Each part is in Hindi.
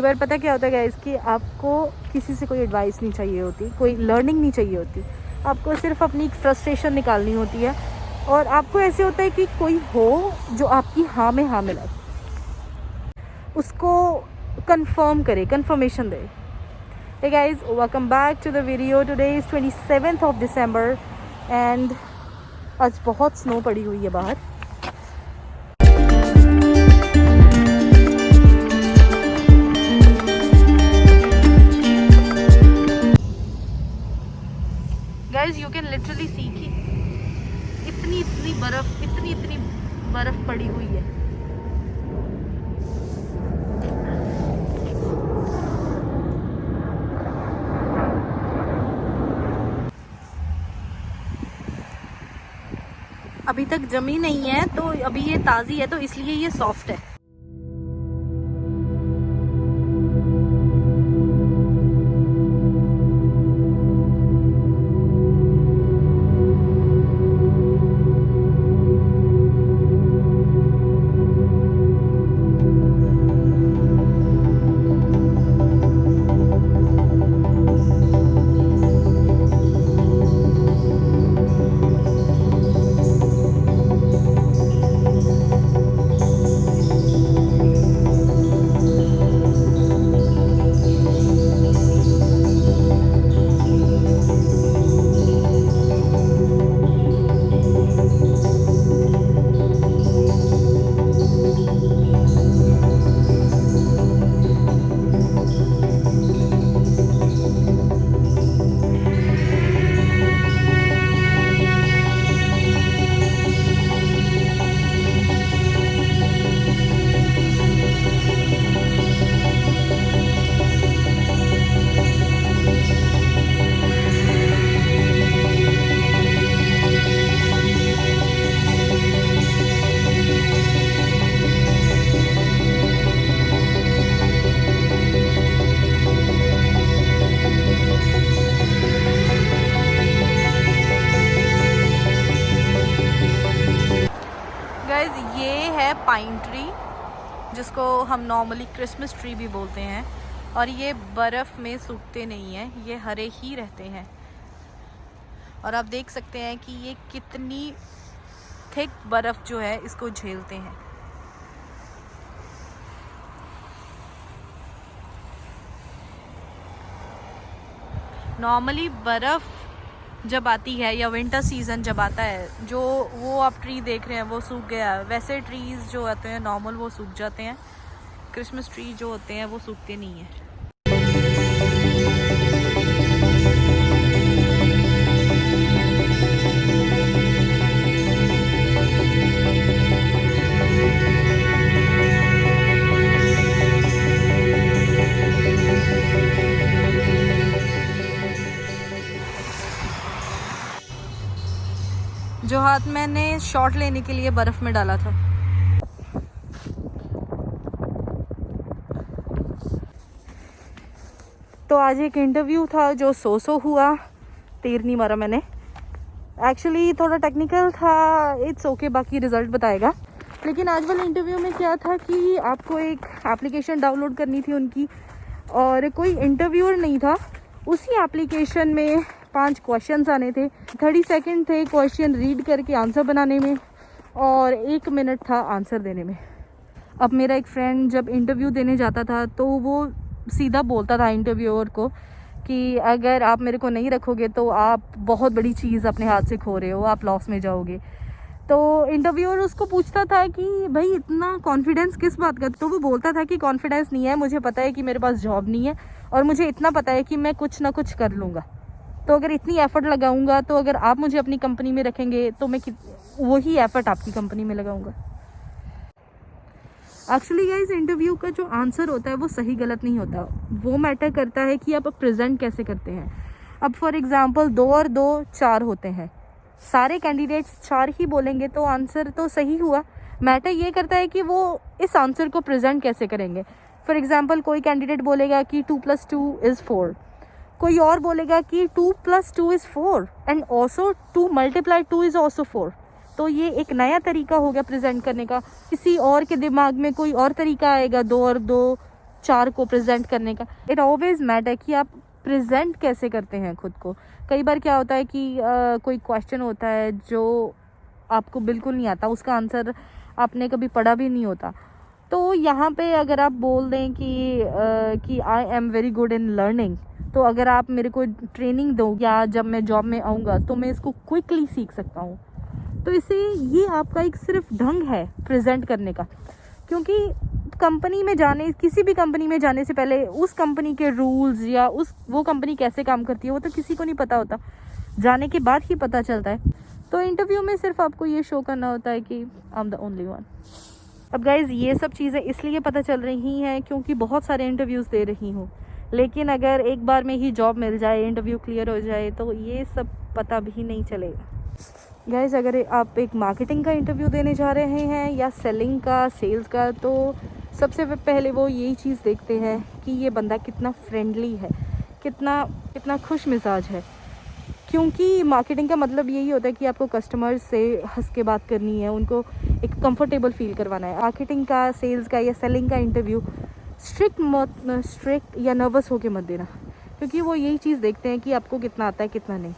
बार पता क्या होता है गाइस कि आपको किसी से कोई एडवाइस नहीं चाहिए होती, कोई लर्निंग नहीं चाहिए होती, आपको सिर्फ अपनी फ्रस्ट्रेशन निकालनी होती है। और आपको ऐसे होता है कि कोई हो जो आपकी हाँ में हाँ मिलाए, उसको कंफर्म करे, confirmation they. Hey guys, welcome back to the video. Today is 27th of December and आज बहुत स्नो पड़ी हुई है बाहर। Guys, you can literally see कि इतनी बर्फ पड़ी हुई है। अभी तक जमी नहीं है, तो अभी ये ताज़ी है, तो इसलिए ये सॉफ्ट है। ये है पाइन ट्री, जिसको हम नॉर्मली क्रिसमस ट्री भी बोलते हैं, और ये बर्फ़ में सूखते नहीं हैं, ये हरे ही रहते हैं। और आप देख सकते हैं कि ये कितनी थिक बर्फ़ जो है इसको झेलते हैं। नॉर्मली बर्फ़ जब आती है या विंटर सीज़न जब आता है, जो वो आप ट्री देख रहे हैं वो सूख गया है। वैसे ट्रीज़ जो होते हैं नॉर्मल वो सूख जाते हैं, क्रिसमस ट्री जो होते हैं वो सूखते नहीं हैं। जो हाथ मैंने शॉट लेने के लिए बर्फ़ में डाला था। तो आज एक इंटरव्यू था जो सो हुआ, तीर नहीं मारा मैंने। एक्चुअली थोड़ा टेक्निकल था, इट्स ओके, बाकी रिज़ल्ट बताएगा। लेकिन आज वाले इंटरव्यू में क्या था कि आपको एक एप्लीकेशन डाउनलोड करनी थी उनकी, और कोई इंटरव्यूअर नहीं था। उसी एप्लीकेशन में 5 क्वेश्चंस आने थे, 30 सेकंड थे क्वेश्चन रीड करके आंसर बनाने में, और 1 मिनट था आंसर देने में। अब मेरा एक फ्रेंड जब इंटरव्यू देने जाता था तो वो सीधा बोलता था इंटरव्यूअर को कि अगर आप मेरे को नहीं रखोगे तो आप बहुत बड़ी चीज़ अपने हाथ से खो रहे हो, आप लॉस में जाओगे। तो इंटरव्यूअर उसको पूछता था कि भाई इतना कॉन्फिडेंस किस बात का, तो वो बोलता था कि कॉन्फिडेंस नहीं है, मुझे पता है कि मेरे पास जॉब नहीं है, और मुझे इतना पता है कि मैं कुछ ना कुछ कर लूँगा। तो अगर इतनी एफ़र्ट लगाऊंगा, तो अगर आप मुझे अपनी कंपनी में रखेंगे तो मैं वही एफ़र्ट आपकी कंपनी में लगाऊंगा। एक्चुअली गाइस, इंटरव्यू का जो आंसर होता है वो सही गलत नहीं होता, वो मैटर करता है कि आप प्रेजेंट कैसे करते हैं। अब फॉर एग्जांपल 2 और 2 4 होते हैं, सारे कैंडिडेट्स 4 ही बोलेंगे तो आंसर तो सही हुआ। मैटर ये करता है कि वो इस आंसर को प्रेजेंट कैसे करेंगे। फॉर एग्जांपल कोई कैंडिडेट बोलेगा कि 2 + 2 = 4, कोई और बोलेगा कि 2 + 2 = 4 एंड ऑल्सो 2 × 2 = also 4। तो ये एक नया तरीका हो गया प्रेजेंट करने का। किसी और के दिमाग में कोई और तरीका आएगा, 2 और 2 एचआर को प्रेजेंट करने का, इट ऑलवेज मैटर कि आप प्रेजेंट कैसे करते हैं खुद को। कई बार क्या होता है कि कोई क्वेश्चन होता है जो आपको बिल्कुल नहीं आता, उसका आंसर आपने कभी पढ़ा भी नहीं होता, तो यहाँ पे अगर आप बोल दें कि I am very good in learning, तो अगर आप मेरे को ट्रेनिंग दो या जब मैं जॉब में आऊँगा तो मैं इसको क्विकली सीख सकता हूँ। तो इसे ये आपका एक सिर्फ ढंग है प्रेजेंट करने का, क्योंकि कंपनी में जाने, किसी भी कंपनी में जाने से पहले उस कंपनी के रूल्स या वो कंपनी कैसे काम करती है वो तो किसी को नहीं पता होता, जाने के बाद ही पता चलता है। तो इंटरव्यू में सिर्फ आपको ये शो करना होता है कि I am the only one. अब गाइज ये सब चीज़ें इसलिए पता चल रही हैं क्योंकि बहुत सारे इंटरव्यूज़ दे रही हूँ, लेकिन अगर एक बार में ही जॉब मिल जाए, इंटरव्यू क्लियर हो जाए तो ये सब पता भी नहीं चलेगा। गाइज अगर आप एक मार्केटिंग का इंटरव्यू देने जा रहे हैं या सेलिंग का, सेल्स का, तो सबसे पहले वो यही चीज़ देखते हैं कि ये बंदा कितना फ्रेंडली है, कितना खुश मिजाज है, क्योंकि मार्केटिंग का मतलब यही होता है कि आपको कस्टमर से हंस के बात करनी है, उनको एक कंफर्टेबल फील करवाना है। मार्केटिंग का, सेल्स का या सेलिंग का इंटरव्यू स्ट्रिक्ट या नर्वस होके मत देना, क्योंकि वो यही चीज़ देखते हैं कि आपको कितना आता है कितना नहीं।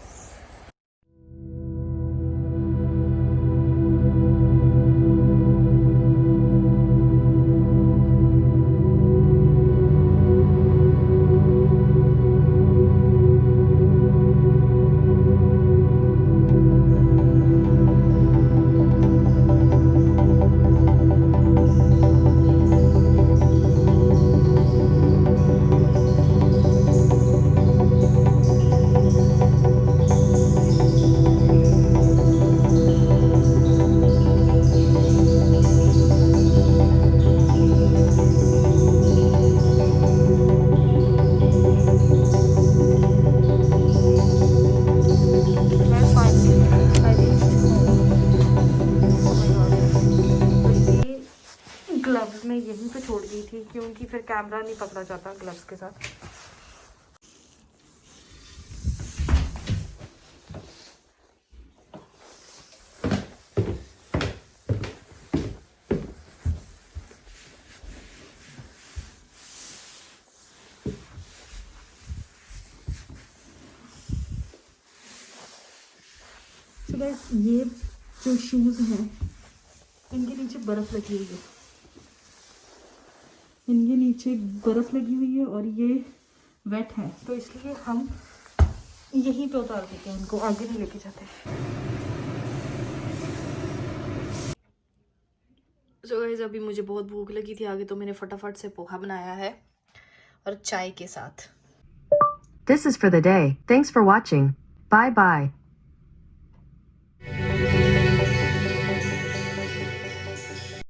ग्लव्स में यहीं पे छोड़ दी थी क्योंकि फिर कैमरा नहीं पकड़ा जाता ग्लव्स के साथ। तो गाइस ये जो शूज़ हैं इनके नीचे बर्फ़ लगी हुई है, इनके नीचे बर्फ़ लगी हुई है और ये वेट है, तो इसलिए हम यहीं पे उतार देते हैं, इनको आगे नहीं लेके जाते। सो गाइस अभी मुझे बहुत भूख लगी थी, आगे तो मैंने फटाफट से पोहा बनाया है और चाय के साथ। This is for the day. Thanks for watching. Bye bye.